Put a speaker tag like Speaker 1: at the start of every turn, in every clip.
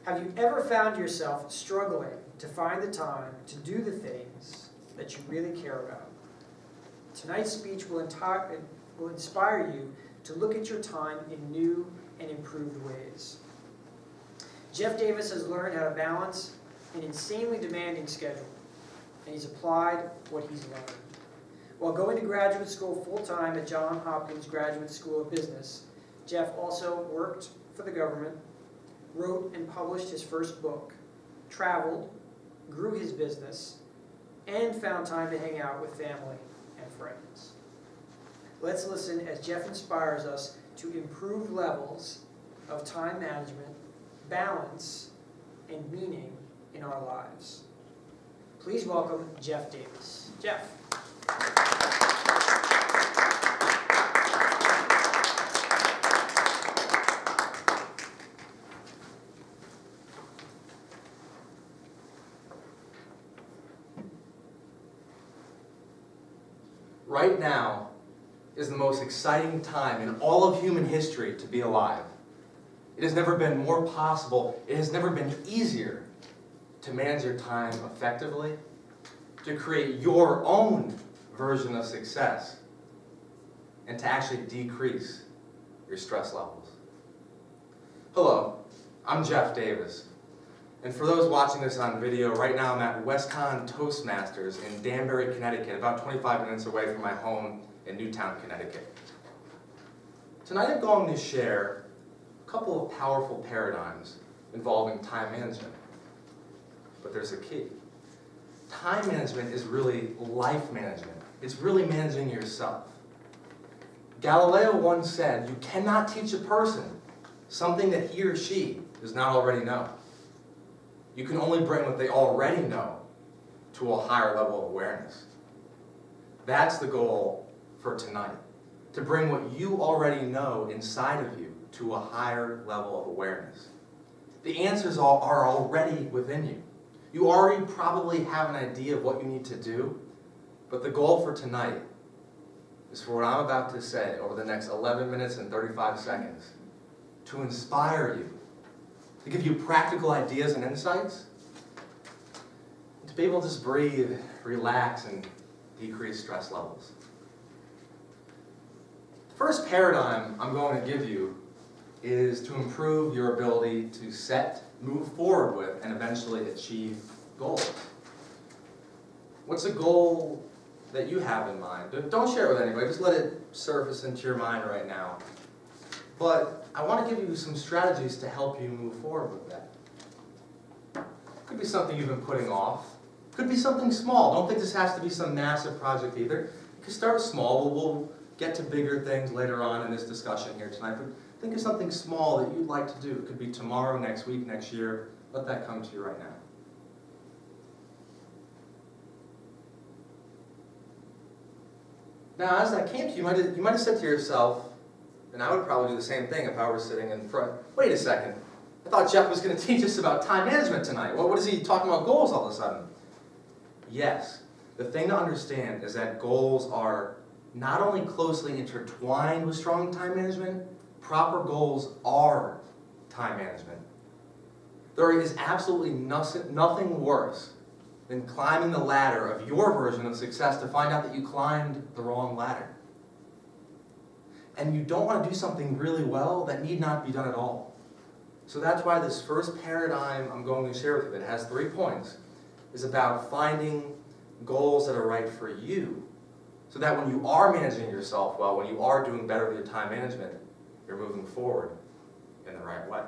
Speaker 1: Have you ever found yourself struggling to find the time to do the things that you really care about? Tonight's speech will inspire you to look at your time in new and improved ways. Jeff Davis has learned how to balance an insanely demanding schedule, and he's applied what he's learned. While going to graduate school full-time at Johns Hopkins Graduate School of Business, Jeff also worked for the government, wrote and published his first book, traveled, grew his business, and found time to hang out with family and friends. Let's listen as Jeff inspires us to improve levels of time management, balance, and meaning in our lives. Please welcome Jeff Davis. Jeff.
Speaker 2: Right now is the most exciting time in all of human history to be alive. It has never been more possible, it has never been easier to manage your time effectively, to create your own version of success, and to actually decrease your stress levels. Hello, I'm Jeff Davis. And for those watching this on video, right now I'm at WestCon Toastmasters in Danbury, Connecticut, about 25 minutes away from my home in Newtown, Connecticut. Tonight I'm going to share a couple of powerful paradigms involving time management. But there's a key. Time management is really life management. It's really managing yourself. Galileo once said, you cannot teach a person something that he or she does not already know. You can only bring what they already know to a higher level of awareness. That's the goal for tonight, to bring what you already know inside of you to a higher level of awareness. The answers are already within you. You already probably have an idea of what you need to do, but the goal for tonight is for what I'm about to say over the next 11 minutes and 35 seconds to inspire you, to give you practical ideas and insights, and to be able to just breathe, relax, and decrease stress levels. The first paradigm I'm going to give you is to improve your ability to set, move forward with, and eventually achieve goals. What's a goal that you have in mind? Don't share it with anybody, just let it surface into your mind right now. But I want to give you some strategies to help you move forward with that. Could be something you've been putting off. Could be something small. Don't think this has to be some massive project either. You can start small. We'll get to bigger things later on in this discussion here tonight. But think of something small that you'd like to do. It could be tomorrow, next week, next year. Let that come to you right now. Now, as that came to you, you might have said to yourself, and I would probably do the same thing if I were sitting in front. Wait a second. I thought Jeff was going to teach us about time management tonight. What is he talking about goals all of a sudden? Yes. The thing to understand is that goals are not only closely intertwined with strong time management, proper goals are time management. There is absolutely nothing worse than climbing the ladder of your version of success to find out that you climbed the wrong ladder. And you don't want to do something really well that need not be done at all. So that's why this first paradigm I'm going to share with you, that has 3 points, is about finding goals that are right for you, so that when you are managing yourself well, when you are doing better with your time management, you're moving forward in the right way.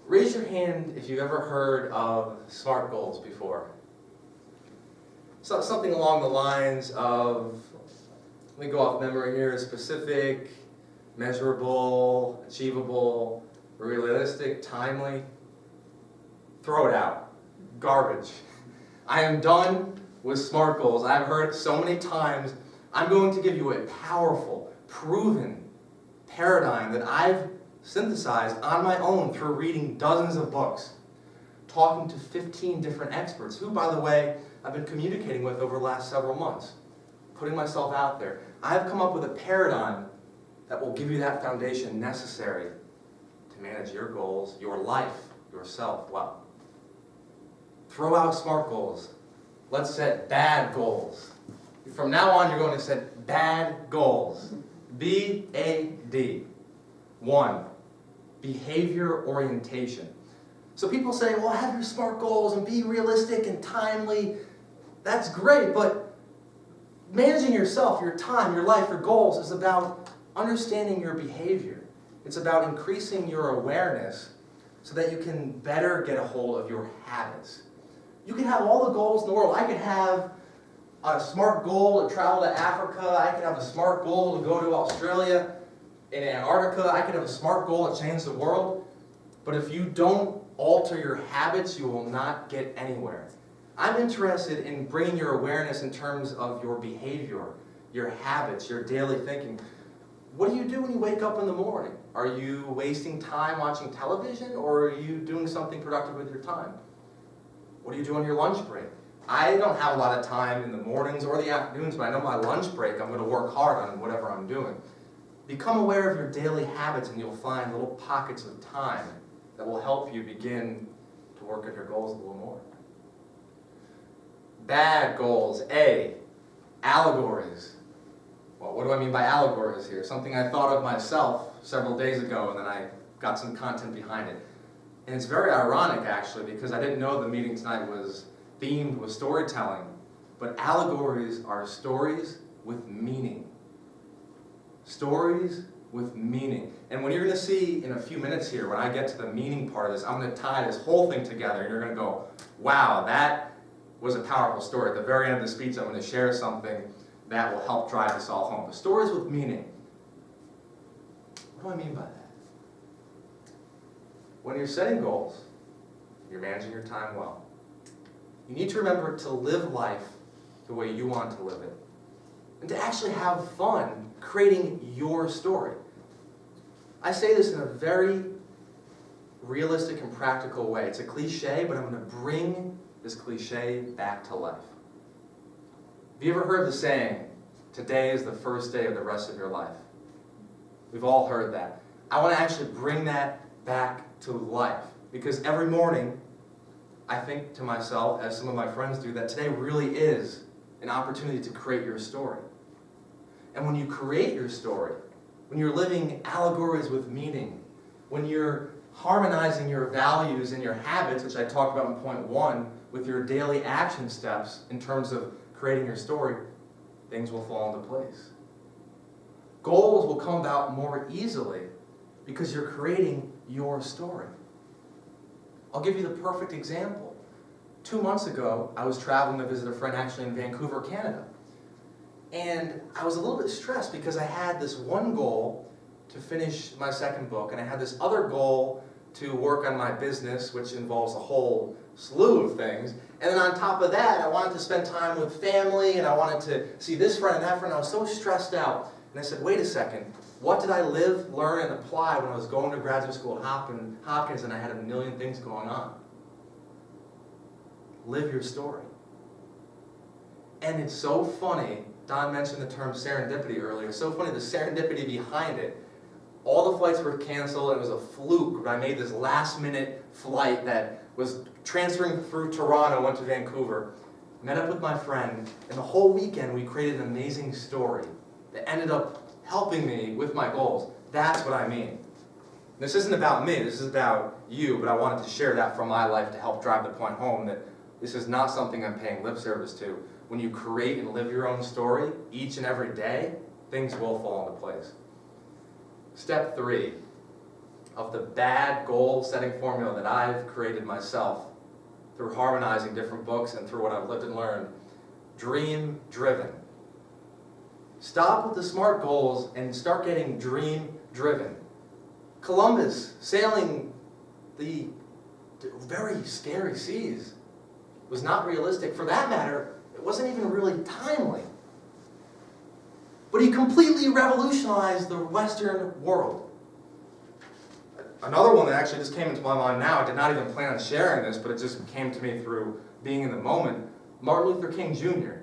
Speaker 2: Raise your hand if you've ever heard of SMART goals before. So something along the lines of, let me go off memory here, specific, measurable, achievable, realistic, timely. Throw it out. Garbage. I am done with SMART goals. I've heard it so many times. I'm going to give you a powerful, proven paradigm that I've synthesized on my own through reading dozens of books, talking to 15 different experts, who, by the way, I've been communicating with over the last several months, putting myself out there. I've come up with a paradigm that will give you that foundation necessary to to manage your goals, your life, yourself well. Throw out SMART goals. Let's set BAD goals. From now on, you're going to set BAD goals. B.A.D. 1, behavior orientation. So people say, well, have your SMART goals and be realistic and timely. That's great, but managing yourself, your time, your life, your goals is about understanding your behavior. It's about increasing your awareness so that you can better get a hold of your habits. You can have all the goals in the world. I could have a SMART goal to travel to Africa. I could have a SMART goal to go to Australia, in Antarctica. I could have a SMART goal to change the world. But if you don't alter your habits, you will not get anywhere. I'm interested in bringing your awareness in terms of your behavior, your habits, your daily thinking. What do you do when you wake up in the morning? Are you wasting time watching television, or are you doing something productive with your time? What do you do on your lunch break? I don't have a lot of time in the mornings or the afternoons, but I know my lunch break, I'm going to work hard on whatever I'm doing. Become aware of your daily habits, and you'll find little pockets of time that will help you begin to work at your goals a little more. Bad goals. A, allegories. Well, what do I mean by allegories here? Something I thought of myself several days ago, and then I got some content behind it. And it's very ironic, actually, because I didn't know the meeting tonight was themed with storytelling. But allegories are stories with meaning. Stories with meaning. And what you're going to see in a few minutes here, when I get to the meaning part of this, I'm going to tie this whole thing together, and you're going to go, wow, that was a powerful story. At the very end of the speech, I'm going to share something that will help drive this all home. The stories with meaning. What do I mean by that? When you're setting goals, you're managing your time well. You need to remember to live life the way you want to live it. And to actually have fun creating your story. I say this in a very realistic and practical way. It's a cliche, but I'm going to bring this cliche back to life. Have you ever heard the saying, today is the first day of the rest of your life? We've all heard that. I want to actually bring that back to life, because every morning I think to myself, as some of my friends do, that today really is an opportunity to create your story. And when you create your story, when you're living allegories with meaning, when you're harmonizing your values and your habits, which I talked about in point 1, with your daily action steps in terms of creating your story, things will fall into place. Goals will come about more easily because you're creating your story. I'll give you the perfect example. 2 months ago, I was traveling to visit a friend actually in Vancouver, Canada. And I was a little bit stressed because I had this one goal to finish my second book, and I had this other goal to work on my business, which involves a whole slew of things. And then on top of that, I wanted to spend time with family, and I wanted to see this friend and that friend. I was so stressed out. And I said, wait a second, what did I live, learn, and apply when I was going to graduate school at Hopkins and I had a million things going on? Live your story. And it's so funny, Don mentioned the term serendipity earlier, so funny the serendipity behind it. All the flights were canceled, and it was a fluke, but I made this last minute flight that was transferring through Toronto, went to Vancouver, met up with my friend, and the whole weekend we created an amazing story that ended up helping me with my goals. That's what I mean. This isn't about me, this is about you, but I wanted to share that from my life to help drive the point home that this is not something I'm paying lip service to. When you create and live your own story each and every day, things will fall into place. Step 3 of the BAD goal setting formula that I've created myself through harmonizing different books and through what I've lived and learned. Dream driven. Stop with the SMART goals and start getting dream driven. Columbus sailing the very scary seas was not realistic. For that matter, it wasn't even really timely. But he completely revolutionized the Western world. Another one that actually just came into my mind now, I did not even plan on sharing this, but it just came to me through being in the moment. Martin Luther King Jr.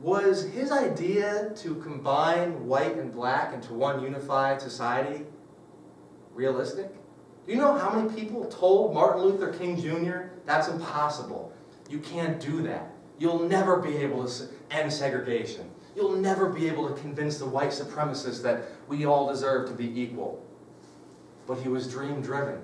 Speaker 2: Was his idea to combine white and black into one unified society realistic? Do you know how many people told Martin Luther King Jr., that's impossible? You can't do that. You'll never be able to end segregation. You'll never be able to convince the white supremacists that we all deserve to be equal. But he was dream-driven.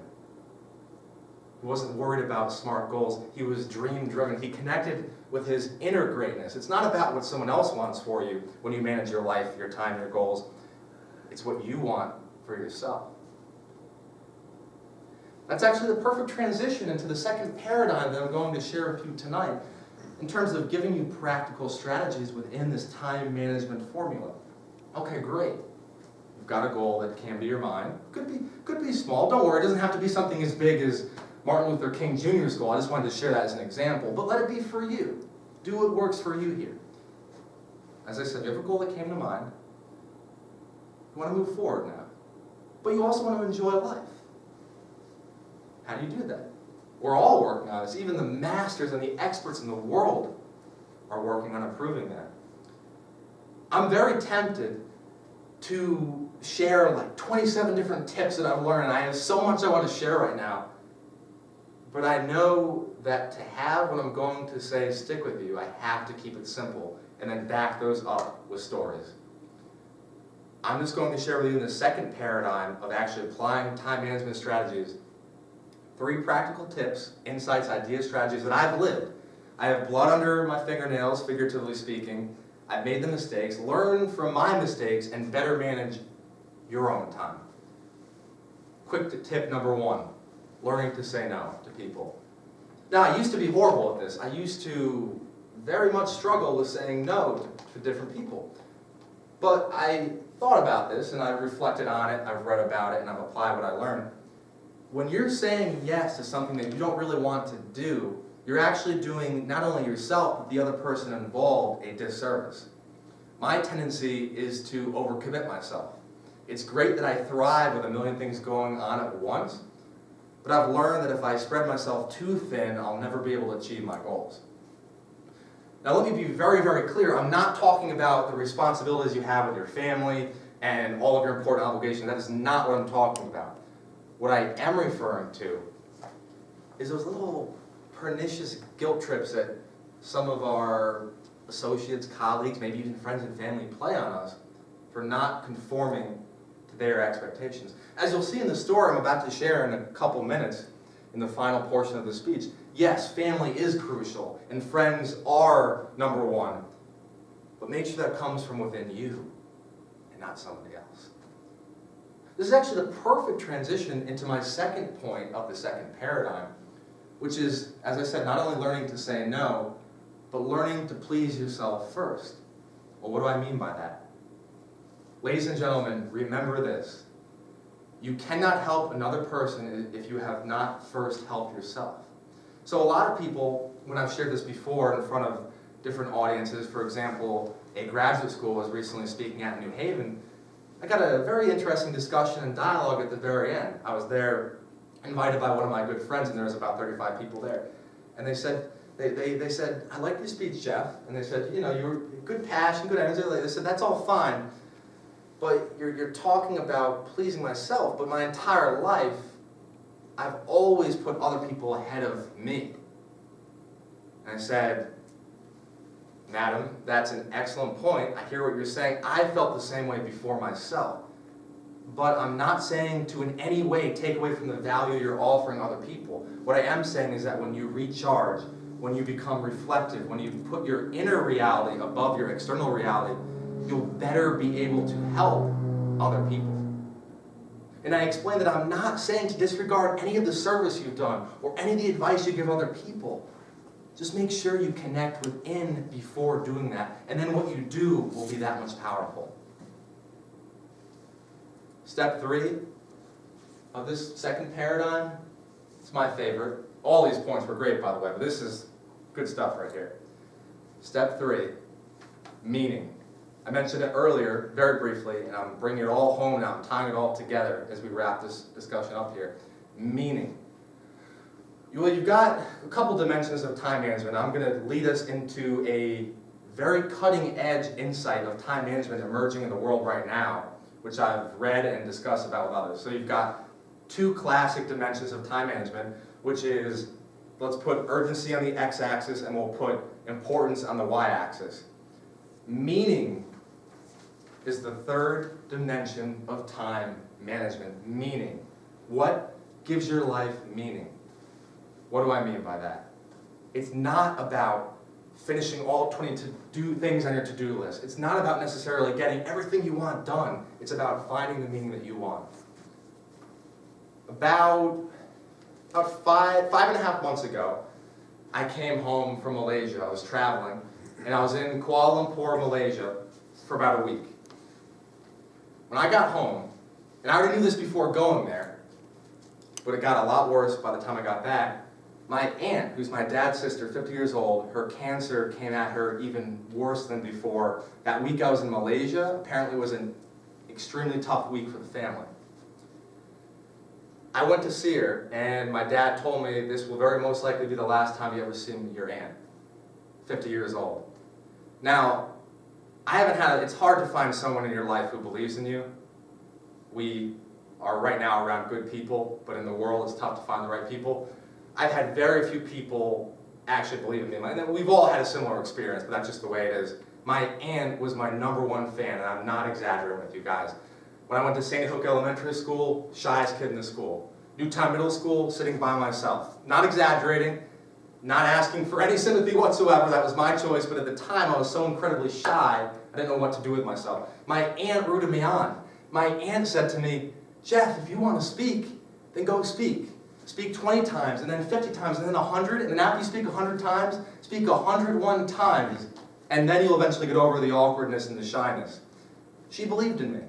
Speaker 2: He wasn't worried about smart goals. He was dream-driven. He connected with his inner greatness. It's not about what someone else wants for you when you manage your life, your time, your goals. It's what you want for yourself. That's actually the perfect transition into the second paradigm that I'm going to share with you tonight in terms of giving you practical strategies within this time management formula. Okay, great. You've got a goal that can be your mind. Could be small. Don't worry, it doesn't have to be something as big as Martin Luther King Jr.'s goal. I just wanted to share that as an example. But let it be for you. Do what works for you here. As I said, you have a goal that came to mind. You want to move forward now. But you also want to enjoy life. How do you do that? We're all working on this. Even the masters and the experts in the world are working on improving that. I'm very tempted to share like 27 different tips that I've learned, and I have so much I want to share right now. But I know that to have what I'm going to say stick with you, I have to keep it simple and then back those up with stories. I'm just going to share with you in the second paradigm of actually applying time management strategies 3 practical tips, insights, ideas, strategies that I've lived. I have blood under my fingernails, figuratively speaking. I've made the mistakes, learned from my mistakes, and better manage your own time. Quick tip number 1, learning to say no to people. Now, I used to be horrible at this. I used to very much struggle with saying no to different people. But I thought about this, and I've reflected on it, I've read about it, and I've applied what I learned. When you're saying yes to something that you don't really want to do, you're actually doing not only yourself, but the other person involved a disservice. My tendency is to overcommit myself. It's great that I thrive with a million things going on at once, but I've learned that if I spread myself too thin, I'll never be able to achieve my goals. Now let me be very, very clear. I'm not talking about the responsibilities you have with your family and all of your important obligations. That is not what I'm talking about. What I am referring to is those little pernicious guilt trips that some of our associates, colleagues, maybe even friends and family play on us for not conforming to their expectations. As you'll see in the story I'm about to share in a couple minutes in the final portion of the speech, yes, family is crucial and friends are number 1, but make sure that comes from within you and not somebody else. This is actually the perfect transition into my second point of the second paradigm, which is, as I said, not only learning to say no, but learning to please yourself first. Well, what do I mean by that? Ladies and gentlemen, remember this. You cannot help another person if you have not first helped yourself. So a lot of people, when I've shared this before in front of different audiences, for example, a graduate school was recently speaking at New Haven, I got a very interesting discussion and dialogue at the very end. I was there invited by one of my good friends, and there was about 35 people there. And they said, they said, I like your speech, Jeff. And they said, you know, you're good passion, good energy. They said, that's all fine, but you're talking about pleasing myself, but my entire life, I've always put other people ahead of me. And I said, Madam, that's an excellent point. I hear what you're saying. I felt the same way before myself. But I'm not saying to in any way take away from the value you're offering other people. What I am saying is that when you recharge, when you become reflective, when you put your inner reality above your external reality, you'll better be able to help other people. And I explained that I'm not saying to disregard any of the service you've done or any of the advice you give other people. Just make sure you connect within before doing that, and then what you do will be that much powerful. Step 3 of this second paradigm, it's my favorite. All these points were great, by the way, but this is good stuff right here. Step 3, meaning. I mentioned it earlier, very briefly, and I'm bringing it all home now. I'm tying it all together as we wrap this discussion up here. Meaning. Well, you've got a couple dimensions of time management. I'm going to lead us into a very cutting-edge insight of time management emerging in the world right now, which I've read and discussed about with others. So you've got two classic dimensions of time management, which is, let's put urgency on the x-axis and we'll put importance on the y-axis. Meaning is the third dimension of time management. Meaning. What gives your life meaning? What do I mean by that? It's not about finishing all 20 to-do things on your to-do list. It's not about necessarily getting everything you want done. It's about finding the meaning that you want. About 5.5 months ago, I came home from Malaysia. I was traveling, and I was in Kuala Lumpur, Malaysia, for about a week. When I got home, and I already knew this before going there, but it got a lot worse by the time I got back, my aunt, who's my dad's sister, 50 years old, her cancer came at her even worse than before. That week I was in Malaysia apparently was an extremely tough week for the family. I went to see her, and my dad told me this will very most likely be the last time you ever see your aunt, 50 years old. Now, it's hard to find someone in your life who believes in you. We are right now around good people, but in the world it's tough to find the right people. I've had very few people actually believe in me. And we've all had a similar experience, but that's just the way it is. My aunt was my #1 fan, and I'm not exaggerating with you guys. When I went to Sandy Hook Elementary School, shyest kid in the school. Newtown Middle School, sitting by myself. Not exaggerating, not asking for any sympathy whatsoever. That was my choice, but at the time I was so incredibly shy, I didn't know what to do with myself. My aunt rooted me on. My aunt said to me, "Jeff, if you want to speak, then go speak. Speak 20 times, and then 50 times, and then 100, and then after you speak 100 times, speak 101 times, and then you'll eventually get over the awkwardness and the shyness." She believed in me.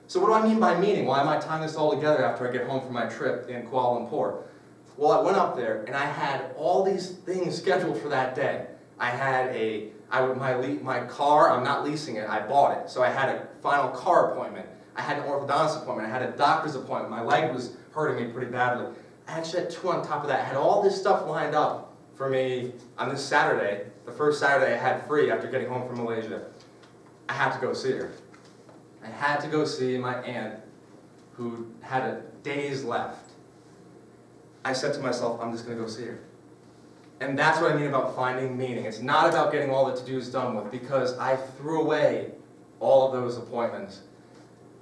Speaker 2: So what do I mean by meaning? Why am I tying this all together after I get home from my trip in Kuala Lumpur? Well, I went up there, and I had all these things scheduled for that day. I had my car, I'm not leasing it, I bought it. So I had a final car appointment. I had an orthodontist appointment. I had a doctor's appointment. My leg was hurting me pretty badly. I actually had 2 on top of that. I had all this stuff lined up for me on this Saturday, the first Saturday I had free after getting home from Malaysia. I had to go see her. I had to go see my aunt who had days left. I said to myself, I'm just going to go see her. And that's what I mean about finding meaning. It's not about getting all the to-dos done with, because I threw away all of those appointments.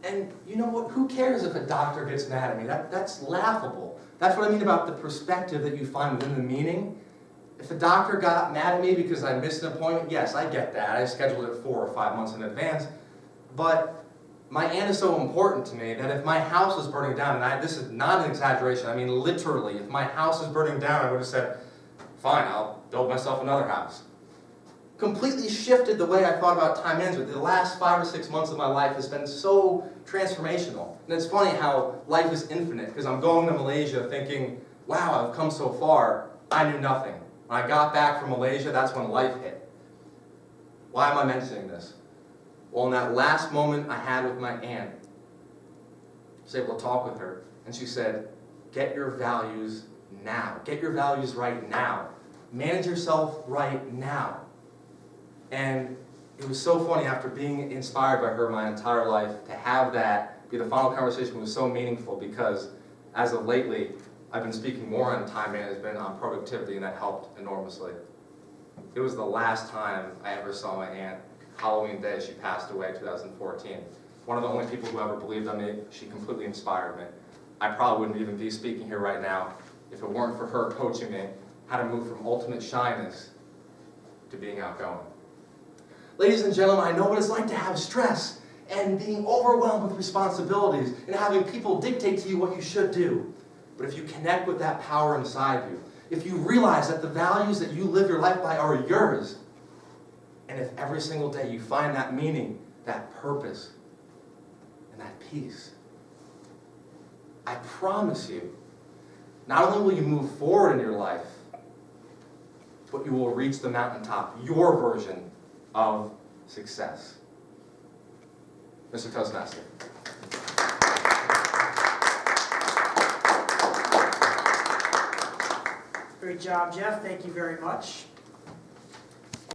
Speaker 2: And you know what? Who cares if a doctor gets mad at me? That's laughable. That's what I mean about the perspective that you find within the meaning. If a doctor got mad at me because I missed an appointment, yes, I get that. I scheduled it 4 or 5 months in advance. But my aunt is so important to me that if my house was burning down, and this is not an exaggeration, I mean literally, if my house was burning down, I would have said, fine, I'll build myself another house. Completely shifted the way I thought about time management. The last 5 or 6 months of my life has been so transformational. And it's funny how life is infinite, because I'm going to Malaysia thinking, wow, I've come so far. I knew nothing. When I got back from Malaysia, that's when life hit. Why am I mentioning this? Well, in that last moment I had with my aunt, I was able to talk with her, and she said, get your values now. Get your values right now. Manage yourself right now. And it was so funny, after being inspired by her my entire life, to have that be the final conversation was so meaningful, because as of lately, I've been speaking more on time management, on productivity, and that helped enormously. It was the last time I ever saw my aunt. Halloween day, she passed away in 2014. One of the only people who ever believed in me. She completely inspired me. I probably wouldn't even be speaking here right now if it weren't for her coaching me how to move from ultimate shyness to being outgoing. Ladies and gentlemen, I know what it's like to have stress and being overwhelmed with responsibilities and having people dictate to you what you should do. But if you connect with that power inside you, if you realize that the values that you live your life by are yours, and if every single day you find that meaning, that purpose, and that peace, I promise you, not only will you move forward in your life, but you will reach the mountaintop, your version of success. Mr. Toastmaster.
Speaker 1: Great job, Jeff. Thank you very much.